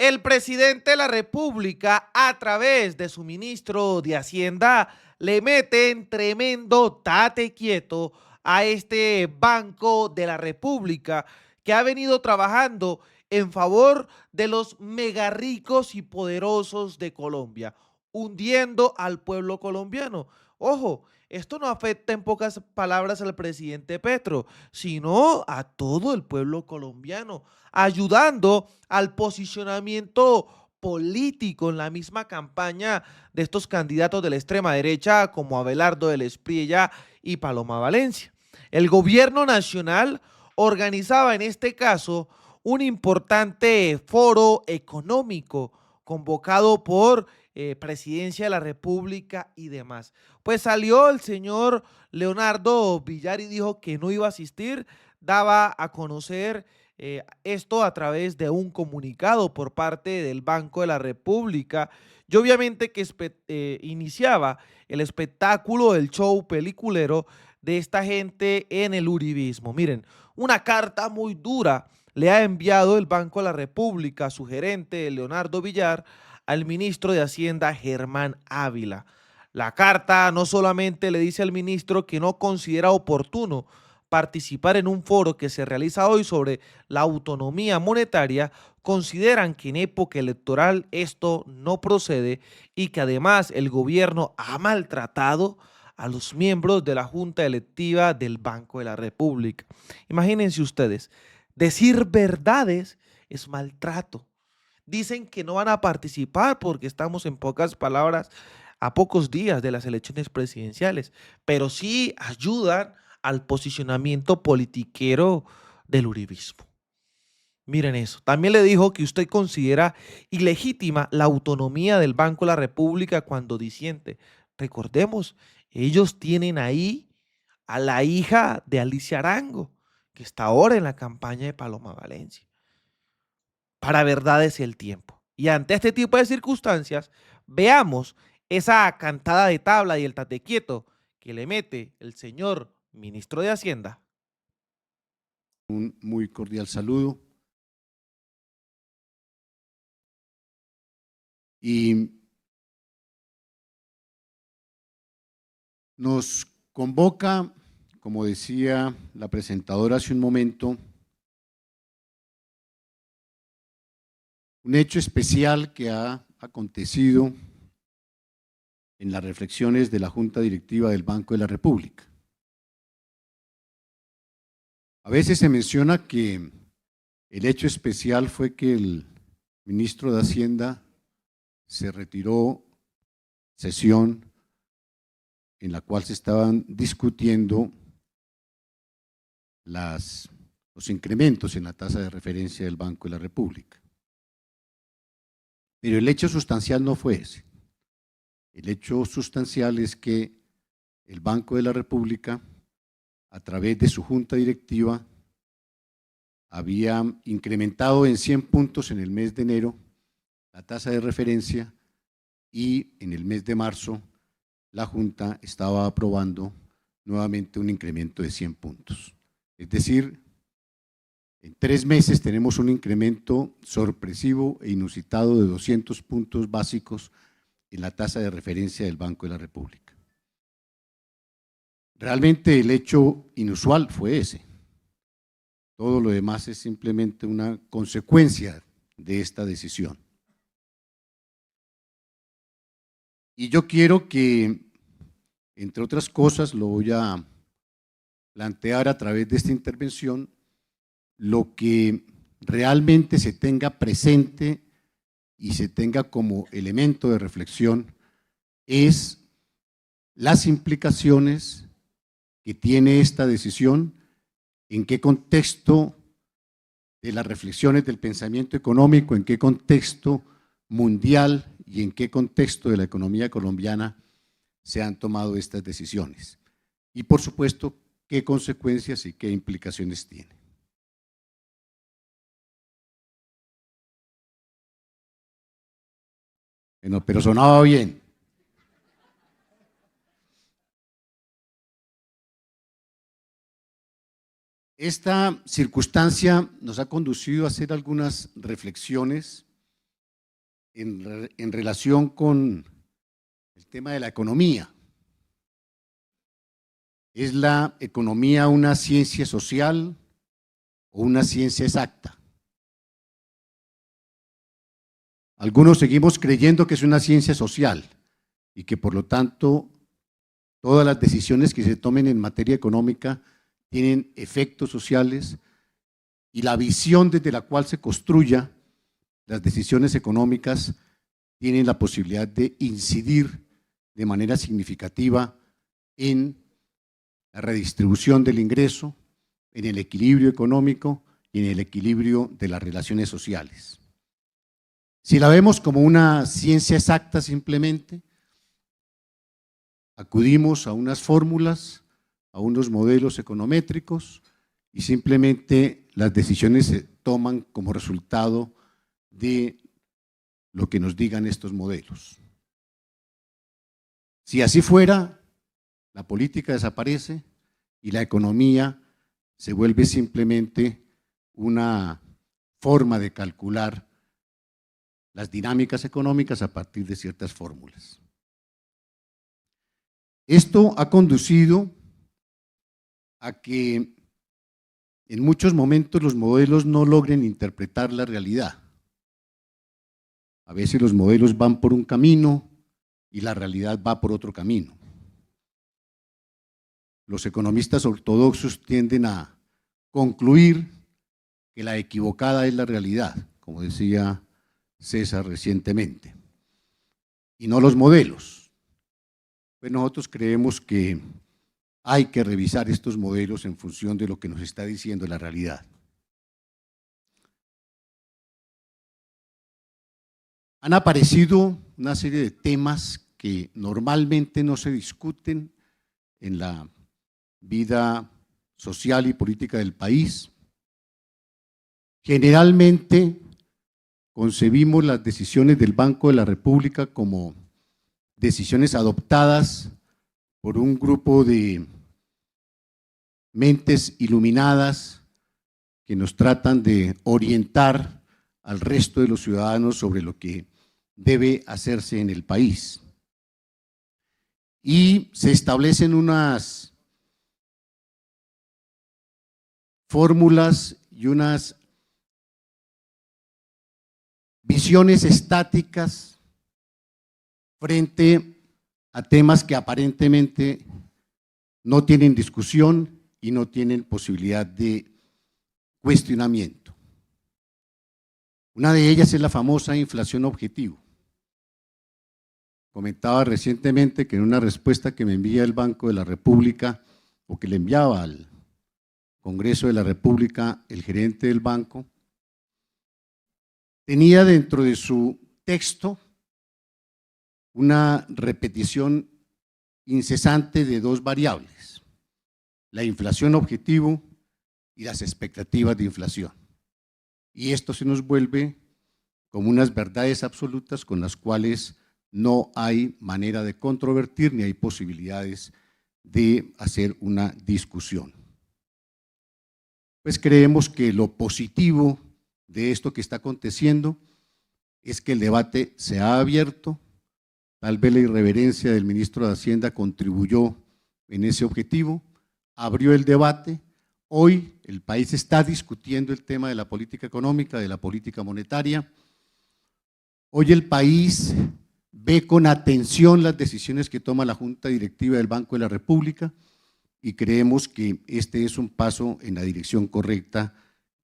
El presidente de la República, a través de su ministro de Hacienda, le mete en tremendo tate quieto a este Banco de la República, que ha venido trabajando en favor de los mega ricos y poderosos de Colombia, hundiendo al pueblo colombiano. Ojo, esto no afecta en pocas palabras al presidente Petro, sino a todo el pueblo colombiano, ayudando al posicionamiento político en la misma campaña de estos candidatos de la extrema derecha como Abelardo del Espriella y Paloma Valencia. El gobierno nacional organizaba en este caso un importante foro económico convocado por Presidencia de la República y demás. Pues salió el señor Leonardo Villar y dijo que no iba a asistir, daba a conocer esto a través de un comunicado por parte del Banco de la República y obviamente que iniciaba el espectáculo, el show peliculero de esta gente en el uribismo. Miren, una carta muy dura le ha enviado el Banco de la República, su gerente Leonardo Villar, al ministro de Hacienda Germán Ávila. La carta no solamente le dice al ministro que no considera oportuno participar en un foro que se realiza hoy sobre la autonomía monetaria, consideran que en época electoral esto no procede y que además el gobierno ha maltratado a los miembros de la Junta Electiva del Banco de la República. Imagínense ustedes, decir verdades es maltrato. Dicen que no van a participar porque estamos en pocas palabras a pocos días de las elecciones presidenciales, pero sí ayudan al posicionamiento politiquero del uribismo. Miren eso. También le dijo que usted considera ilegítima la autonomía del Banco de la República cuando disiente. Recordemos, ellos tienen ahí a la hija de Alicia Arango, que está ahora en la campaña de Paloma Valencia. Para verdad es el tiempo. Y ante este tipo de circunstancias, veamos esa cantada de tabla y el tate quieto que le mete el señor ministro de Hacienda. Un muy cordial saludo. Y nos convoca, como decía la presentadora hace un momento, un hecho especial que ha acontecido en las reflexiones de la Junta Directiva del Banco de la República. A veces se menciona que el hecho especial fue que el ministro de Hacienda se retiró sesión en la cual se estaban discutiendo los incrementos en la tasa de referencia del Banco de la República. Pero el hecho sustancial no fue ese. El hecho sustancial es que el Banco de la República, a través de su junta directiva, había incrementado en 100 puntos en el mes de enero la tasa de referencia y en el mes de marzo la Junta estaba aprobando nuevamente un incremento de 100 puntos. Es decir, en 3 meses tenemos un incremento sorpresivo e inusitado de 200 puntos básicos en la tasa de referencia del Banco de la República. Realmente el hecho inusual fue ese. Todo lo demás es simplemente una consecuencia de esta decisión. Y yo quiero que, entre otras cosas, lo voy a plantear a través de esta intervención, lo que realmente se tenga presente y se tenga como elemento de reflexión es las implicaciones que tiene esta decisión, en qué contexto de las reflexiones del pensamiento económico, en qué contexto mundial y en qué contexto de la economía colombiana se han tomado estas decisiones. Y por supuesto, qué consecuencias y qué implicaciones tiene. Bueno, pero sonaba bien. Esta circunstancia nos ha conducido a hacer algunas reflexiones en relación con el tema de la economía. ¿Es la economía una ciencia social o una ciencia exacta? Algunos seguimos creyendo que es una ciencia social y que por lo tanto todas las decisiones que se tomen en materia económica tienen efectos sociales y la visión desde la cual se construya las decisiones económicas tienen la posibilidad de incidir de manera significativa en la redistribución del ingreso, en el equilibrio económico y en el equilibrio de las relaciones sociales. Si la vemos como una ciencia exacta simplemente, acudimos a unas fórmulas, a unos modelos econométricos y simplemente las decisiones se toman como resultado de lo que nos digan estos modelos. Si así fuera, la política desaparece y la economía se vuelve simplemente una forma de calcular las dinámicas económicas a partir de ciertas fórmulas. Esto ha conducido a que en muchos momentos los modelos no logren interpretar la realidad. A veces los modelos van por un camino y la realidad va por otro camino. Los economistas ortodoxos tienden a concluir que la equivocada es la realidad, como decía César recientemente, y no los modelos. Pues nosotros creemos que hay que revisar estos modelos en función de lo que nos está diciendo la realidad. Han aparecido una serie de temas que normalmente no se discuten en la vida social y política del país. Generalmente concebimos las decisiones del Banco de la República como decisiones adoptadas por un grupo de mentes iluminadas que nos tratan de orientar al resto de los ciudadanos sobre lo que debe hacerse en el país. Y se establecen unas fórmulas y unas visiones estáticas frente a temas que aparentemente no tienen discusión y no tienen posibilidad de cuestionamiento. Una de ellas es la famosa inflación objetivo. Comentaba recientemente que en una respuesta que me envía el Banco de la República o que le enviaba al Congreso de la República el gerente del banco, tenía dentro de su texto una repetición incesante de dos variables, la inflación objetivo y las expectativas de inflación. Y esto se nos vuelve como unas verdades absolutas con las cuales no hay manera de controvertir ni hay posibilidades de hacer una discusión. Pues creemos que lo positivo de esto que está aconteciendo es que el debate se ha abierto. Tal vez la irreverencia del ministro de Hacienda contribuyó en ese objetivo, abrió el debate. Hoy el país está discutiendo el tema de la política económica, de la política monetaria. Hoy el país ve con atención las decisiones que toma la Junta Directiva del Banco de la República y creemos que este es un paso en la dirección correcta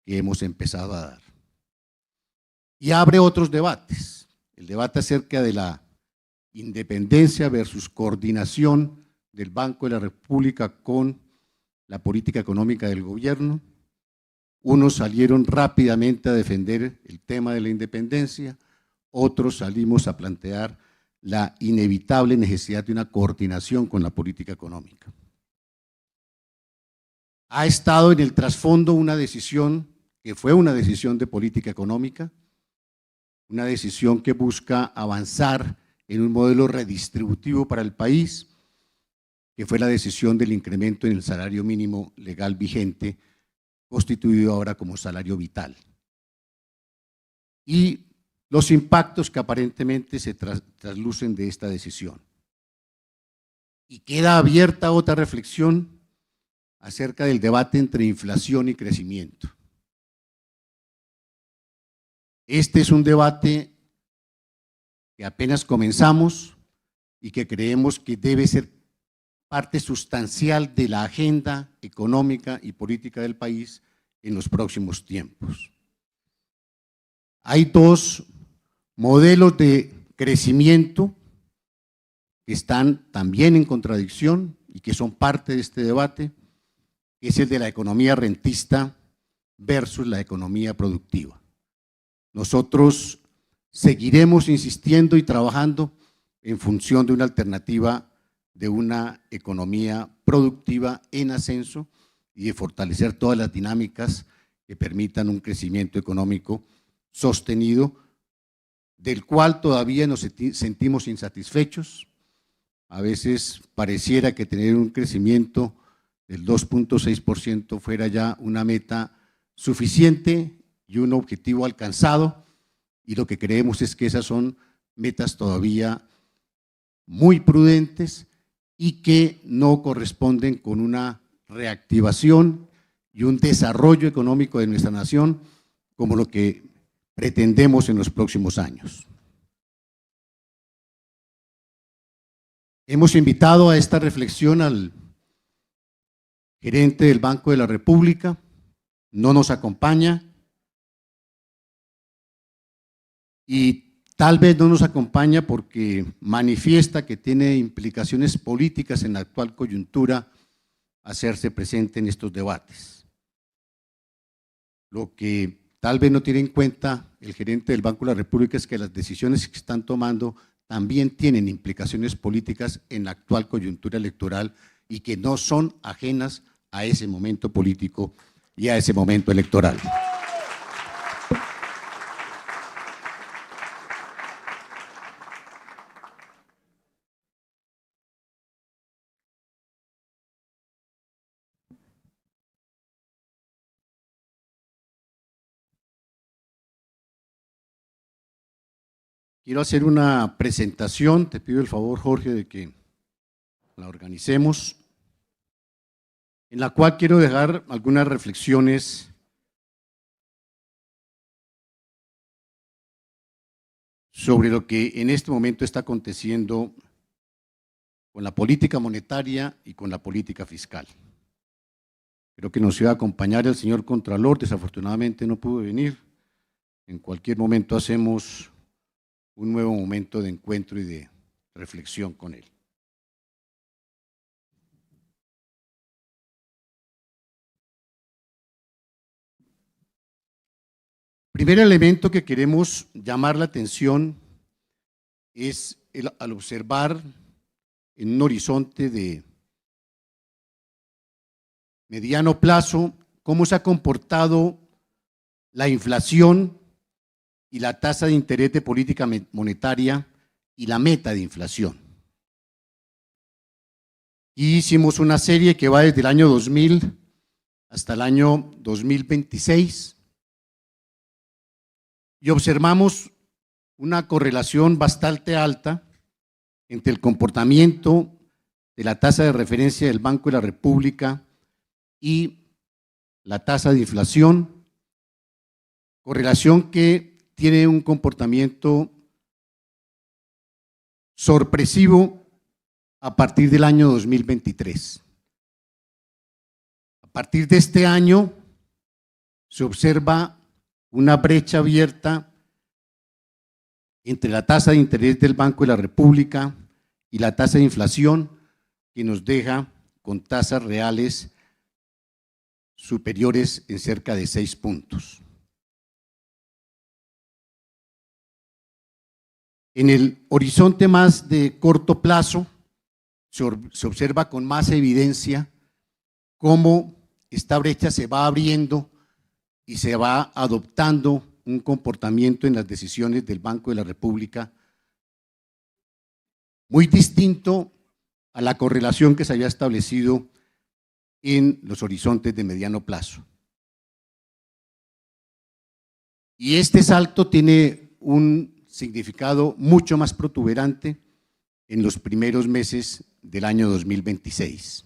que hemos empezado a dar. Y abre otros debates, el debate acerca de la independencia versus coordinación del Banco de la República con la política económica del gobierno. Unos salieron rápidamente a defender el tema de la independencia, otros salimos a plantear la inevitable necesidad de una coordinación con la política económica. Ha estado en el trasfondo una decisión que fue una decisión de política económica, una decisión que busca avanzar en un modelo redistributivo para el país, que fue la decisión del incremento en el salario mínimo legal vigente, constituido ahora como salario vital. Y los impactos que aparentemente se traslucen de esta decisión. Y queda abierta otra reflexión acerca del debate entre inflación y crecimiento. Este es un debate que apenas comenzamos y que creemos que debe ser parte sustancial de la agenda económica y política del país en los próximos tiempos. Hay dos modelos de crecimiento que están también en contradicción y que son parte de este debate, que es el de la economía rentista versus la economía productiva. Nosotros seguiremos insistiendo y trabajando en función de una alternativa de una economía productiva en ascenso y de fortalecer todas las dinámicas que permitan un crecimiento económico sostenido, del cual todavía nos sentimos insatisfechos. A veces pareciera que tener un crecimiento del 2.6% fuera ya una meta suficiente y un objetivo alcanzado, y lo que creemos es que esas son metas todavía muy prudentes y que no corresponden con una reactivación y un desarrollo económico de nuestra nación como lo que pretendemos en los próximos años. Hemos invitado a esta reflexión al gerente del Banco de la República, no nos acompaña y tal vez no nos acompaña porque manifiesta que tiene implicaciones políticas en la actual coyuntura hacerse presente en estos debates. Lo que tal vez no tiene en cuenta el gerente del Banco de la República es que las decisiones que están tomando también tienen implicaciones políticas en la actual coyuntura electoral y que no son ajenas a ese momento político y a ese momento electoral. Quiero hacer una presentación, te pido el favor, Jorge, de que la organicemos, en la cual quiero dejar algunas reflexiones sobre lo que en este momento está aconteciendo con la política monetaria y con la política fiscal. Creo que nos iba a acompañar el señor Contralor, desafortunadamente no pudo venir. En cualquier momento hacemos un nuevo momento de encuentro y de reflexión con él. Primer elemento que queremos llamar la atención es al observar en un horizonte de mediano plazo cómo se ha comportado la inflación y la tasa de interés de política monetaria y la meta de inflación. Y hicimos una serie que va desde el año 2000 hasta el año 2026 y observamos una correlación bastante alta entre el comportamiento de la tasa de referencia del Banco de la República y la tasa de inflación, correlación que tiene un comportamiento sorpresivo a partir del año 2023. A partir de este año se observa una brecha abierta entre la tasa de interés del Banco de la República y la tasa de inflación, que nos deja con tasas reales superiores en cerca de 6 puntos. En el horizonte más de corto plazo se observa con más evidencia cómo esta brecha se va abriendo y se va adoptando un comportamiento en las decisiones del Banco de la República muy distinto a la correlación que se había establecido en los horizontes de mediano plazo. Y este salto tiene un significado mucho más protuberante en los primeros meses del año 2026.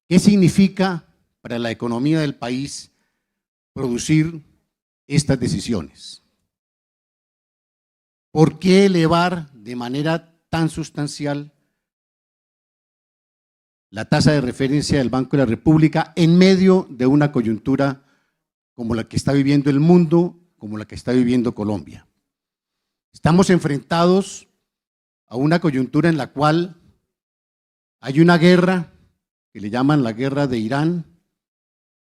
¿Qué significa para la economía del país producir estas decisiones? ¿Por qué elevar de manera tan sustancial la tasa de referencia del Banco de la República en medio de una coyuntura como la que está viviendo el mundo, como la que está viviendo Colombia? Estamos enfrentados a una coyuntura en la cual hay una guerra que le llaman la guerra de Irán.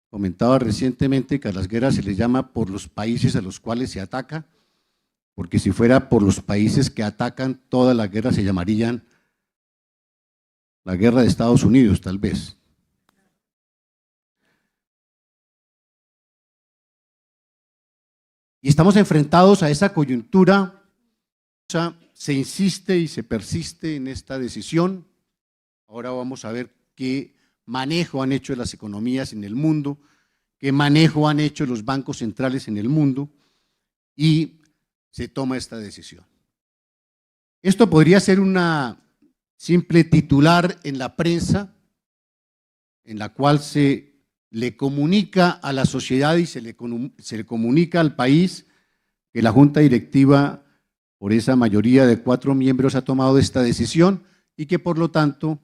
Comentaba recientemente que a las guerras se les llama por los países a los cuales se ataca, porque si fuera por los países que atacan, todas las guerras se llamarían la guerra de Estados Unidos, tal vez. Y estamos enfrentados a esa coyuntura. Se insiste y se persiste en esta decisión. Ahora vamos a ver qué manejo han hecho las economías en el mundo, qué manejo han hecho los bancos centrales en el mundo, y se toma esta decisión. Esto podría ser una simple titular en la prensa, en la cual se le comunica a la sociedad y se le comunica al país que la Junta Directiva, por esa mayoría de 4 miembros, ha tomado esta decisión y que por lo tanto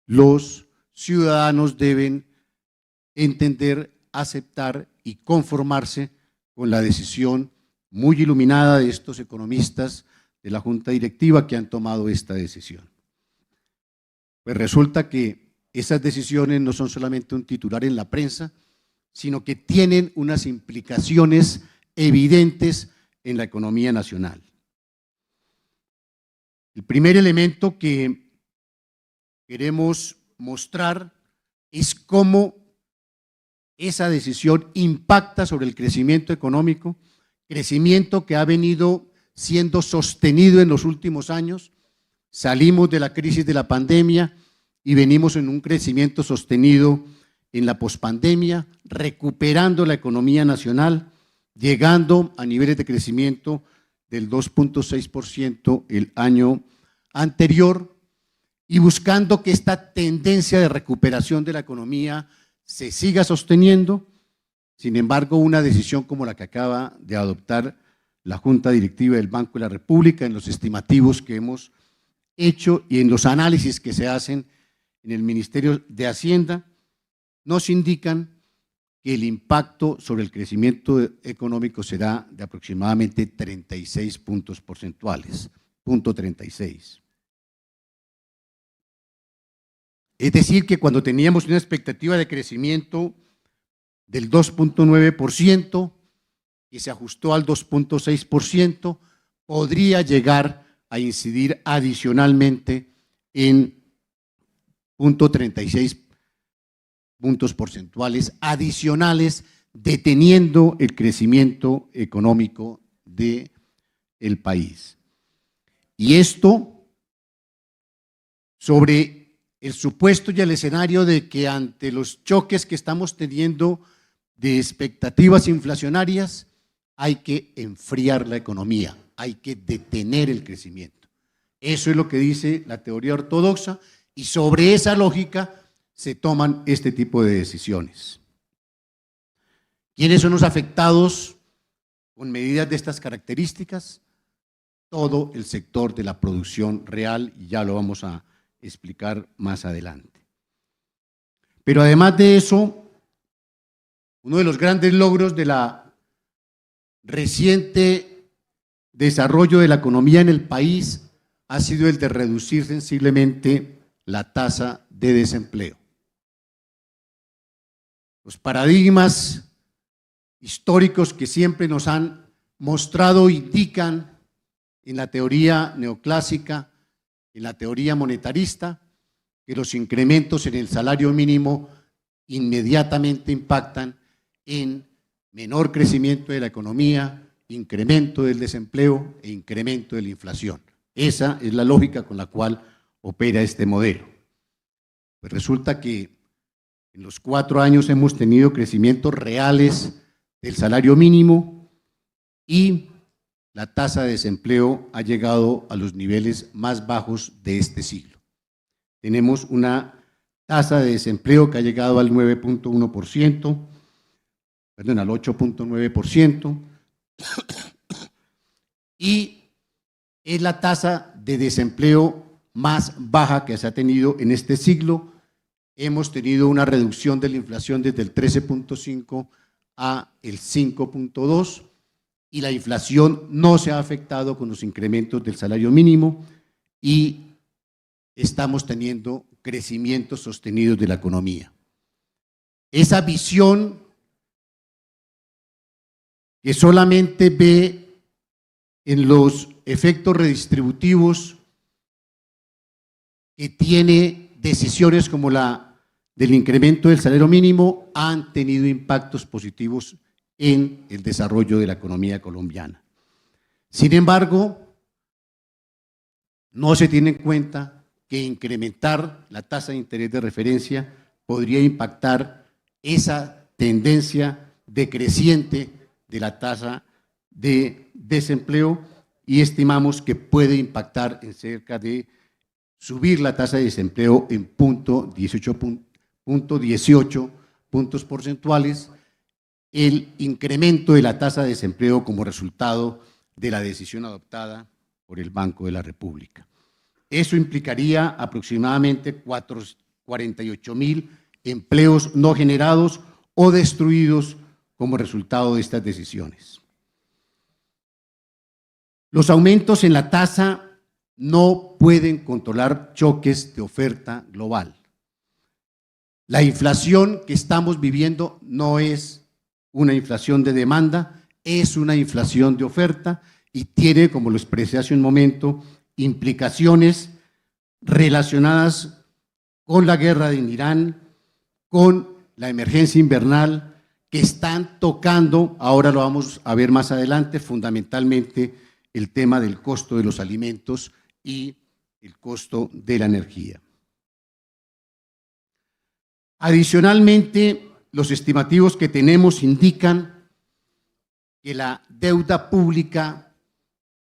los ciudadanos deben entender, aceptar y conformarse con la decisión muy iluminada de estos economistas de la Junta Directiva que han tomado esta decisión. Pues resulta que esas decisiones no son solamente un titular en la prensa, sino que tienen unas implicaciones evidentes en la economía nacional. El primer elemento que queremos mostrar es cómo esa decisión impacta sobre el crecimiento económico, crecimiento que ha venido siendo sostenido en los últimos años. Salimos de la crisis de la pandemia y venimos en un crecimiento sostenido en la pospandemia, recuperando la economía nacional, llegando a niveles de crecimiento del 2.6% el año anterior y buscando que esta tendencia de recuperación de la economía se siga sosteniendo. Sin embargo, una decisión como la que acaba de adoptar la Junta Directiva del Banco de la República, en los estimativos que hemos hecho y en los análisis que se hacen en el Ministerio de Hacienda, nos indican que el impacto sobre el crecimiento económico será de aproximadamente 36 puntos porcentuales, 0.36. Es decir, que cuando teníamos una expectativa de crecimiento del 2.9%, y se ajustó al 2.6%, podría llegar a incidir adicionalmente en 0.36 puntos porcentuales adicionales, deteniendo el crecimiento económico del país. Y esto sobre el supuesto y el escenario de que ante los choques que estamos teniendo de expectativas inflacionarias, hay que enfriar la economía, hay que detener el crecimiento. Eso es lo que dice la teoría ortodoxa y sobre esa lógica se toman este tipo de decisiones. ¿Quiénes son los afectados con medidas de estas características? Todo el sector de la producción real, y ya lo vamos a explicar más adelante. Pero además de eso, uno de los grandes logros de la reciente desarrollo de la economía en el país ha sido el de reducir sensiblemente la tasa de desempleo. Los paradigmas históricos que siempre nos han mostrado indican en la teoría neoclásica, en la teoría monetarista, que los incrementos en el salario mínimo inmediatamente impactan en menor crecimiento de la economía, incremento del desempleo e incremento de la inflación. Esa es la lógica con la cual opera este modelo. Pues resulta que en los 4 años hemos tenido crecimientos reales del salario mínimo y la tasa de desempleo ha llegado a los niveles más bajos de este siglo. Tenemos una tasa de desempleo que ha llegado al 9.1%, perdón, al 8.9%, y es la tasa de desempleo más baja que se ha tenido en este siglo. Hemos tenido una reducción de la inflación desde el 13.5 a el 5.2 y la inflación no se ha afectado con los incrementos del salario mínimo y estamos teniendo crecimientos sostenidos de la economía. Esa visión que solamente ve en los efectos redistributivos que tiene decisiones como la del incremento del salario mínimo han tenido impactos positivos en el desarrollo de la economía colombiana. Sin embargo, no se tiene en cuenta que incrementar la tasa de interés de referencia podría impactar esa tendencia decreciente de la tasa de desempleo y estimamos que puede impactar en cerca de subir la tasa de desempleo en 0.18 puntos porcentuales, el incremento de la tasa de desempleo como resultado de la decisión adoptada por el Banco de la República. Eso implicaría aproximadamente 48.000 empleos no generados o destruidos como resultado de estas decisiones. Los aumentos en la tasa no pueden controlar choques de oferta global. La inflación que estamos viviendo no es una inflación de demanda, es una inflación de oferta y tiene, como lo expresé hace un momento, implicaciones relacionadas con la guerra en Irán, con la emergencia invernal, que están tocando, ahora lo vamos a ver más adelante, fundamentalmente el tema del costo de los alimentos y el costo de la energía. Adicionalmente, los estimativos que tenemos indican que la deuda pública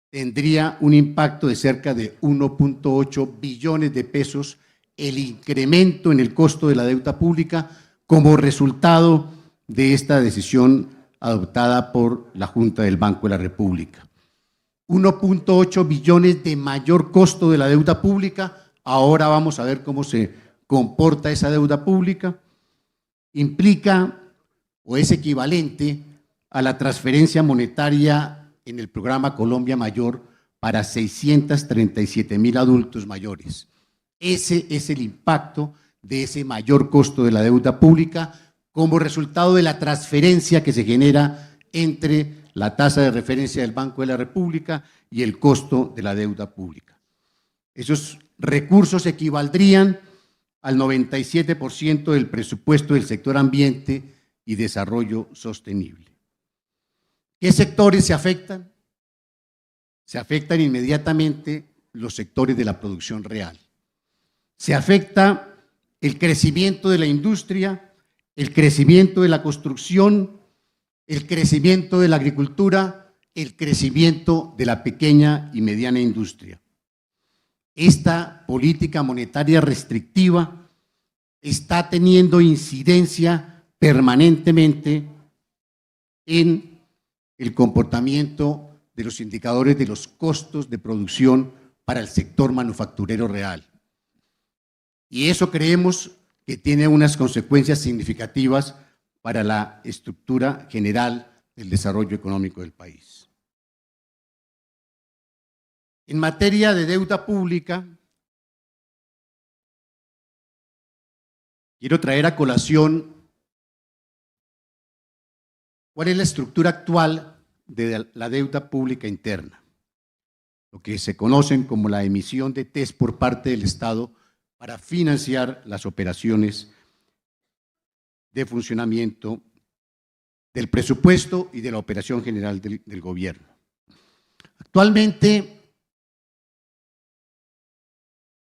tendría un impacto de cerca de 1.8 billones de pesos, el incremento en el costo de la deuda pública como resultado de esta decisión adoptada por la Junta del Banco de la República. 1.8 billones de mayor costo de la deuda pública, ahora vamos a ver cómo se comporta esa deuda pública, implica o es equivalente a la transferencia monetaria en el programa Colombia Mayor para 637.000 adultos mayores. Ese es el impacto de ese mayor costo de la deuda pública como resultado de la transferencia que se genera entre la tasa de referencia del Banco de la República y el costo de la deuda pública. Esos recursos equivaldrían al 97% del presupuesto del sector ambiente y desarrollo sostenible. ¿Qué sectores se afectan? Se afectan inmediatamente los sectores de la producción real. Se afecta el crecimiento de la industria, el crecimiento de la construcción, el crecimiento de la agricultura, el crecimiento de la pequeña y mediana industria. Esta política monetaria restrictiva está teniendo incidencia permanentemente en el comportamiento de los indicadores de los costos de producción para el sector manufacturero real. Y eso creemos que tiene unas consecuencias significativas para la estructura general del desarrollo económico del país. En materia de deuda pública, quiero traer a colación cuál es la estructura actual de la deuda pública interna, lo que se conocen como la emisión de TES por parte del Estado para financiar las operaciones de funcionamiento del presupuesto y de la operación general del gobierno. Actualmente,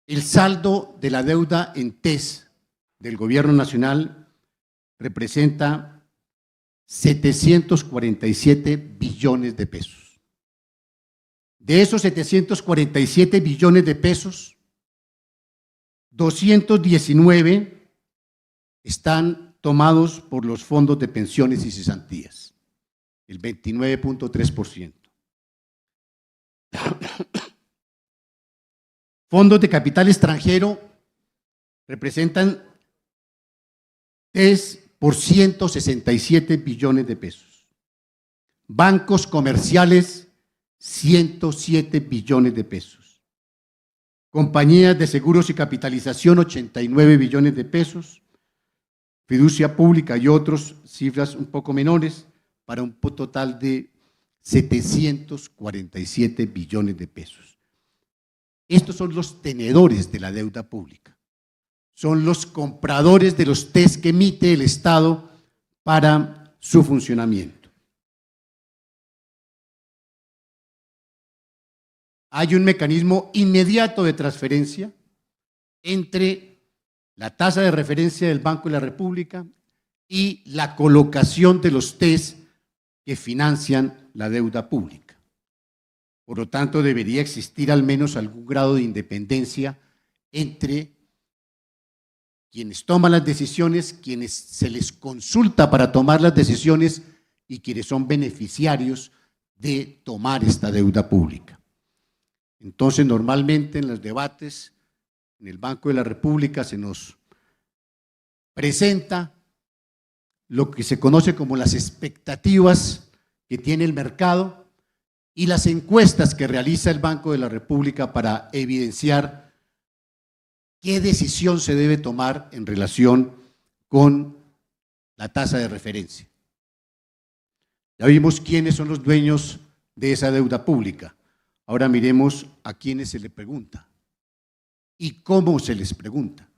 el saldo de la deuda en TES del gobierno nacional representa 747 billones de pesos. De esos 747 billones de pesos, 219 están tomados por los fondos de pensiones y cesantías, el 29.3%. Fondos de capital extranjero representan 3 por 167 billones de pesos. Bancos comerciales, 107 billones de pesos. Compañías de seguros y capitalización, 89 billones de pesos. Fiducia pública y otros, cifras un poco menores, para un total de 747 billones de pesos. Estos son los tenedores de la deuda pública. Son los compradores de los TES que emite el Estado para su funcionamiento. Hay un mecanismo inmediato de transferencia entre la tasa de referencia del Banco de la República y la colocación de los TES que financian la deuda pública. Por lo tanto, debería existir al menos algún grado de independencia entre quienes toman las decisiones, quienes se les consulta para tomar las decisiones y quienes son beneficiarios de tomar esta deuda pública. Entonces, normalmente en los debates en el Banco de la República se nos presenta lo que se conoce como las expectativas que tiene el mercado y las encuestas que realiza el Banco de la República para evidenciar qué decisión se debe tomar en relación con la tasa de referencia. Ya vimos quiénes son los dueños de esa deuda pública. Ahora miremos a quiénes se le pregunta y cómo se les pregunta,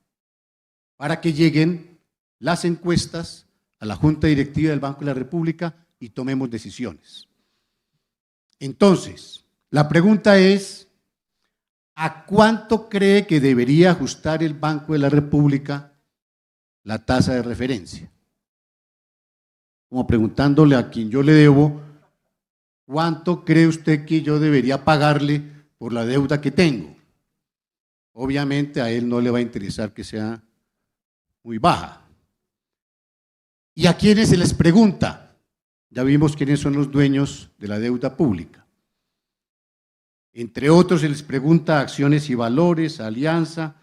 para que lleguen las encuestas a la Junta Directiva del Banco de la República y tomemos decisiones. Entonces, la pregunta es, ¿a cuánto cree que debería ajustar el Banco de la República la tasa de referencia? Como preguntándole a quien yo le debo, ¿cuánto cree usted que yo debería pagarle por la deuda que tengo? Obviamente a él no le va a interesar que sea muy baja. ¿Y a quiénes se les pregunta? Ya vimos quiénes son los dueños de la deuda pública. Entre otros se les pregunta a Acciones y Valores, a Alianza,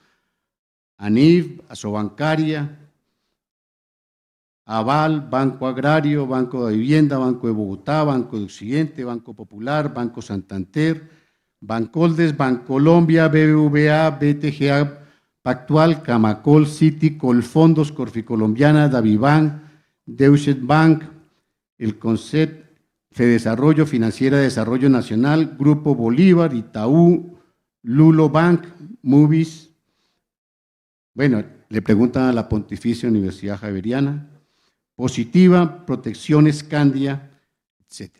a ANIF, a Sobancaria, Aval, Banco Agrario, Banco de Vivienda, Banco de Bogotá, Banco de Occidente, Banco Popular, Banco Santander, Bancoldes, Bancolombia, BBVA, BTGA, Pactual, Camacol, Citi, Colfondos, Corficolombiana, Davibank, Deutsche Bank, el CONCEP, Fedesarrollo, Financiera de Desarrollo Nacional, Grupo Bolívar, Itaú, Lulo Bank, Movies. Bueno, le preguntan a la Pontificia Universidad Javeriana, Positiva, Protecciones, Candia, etc.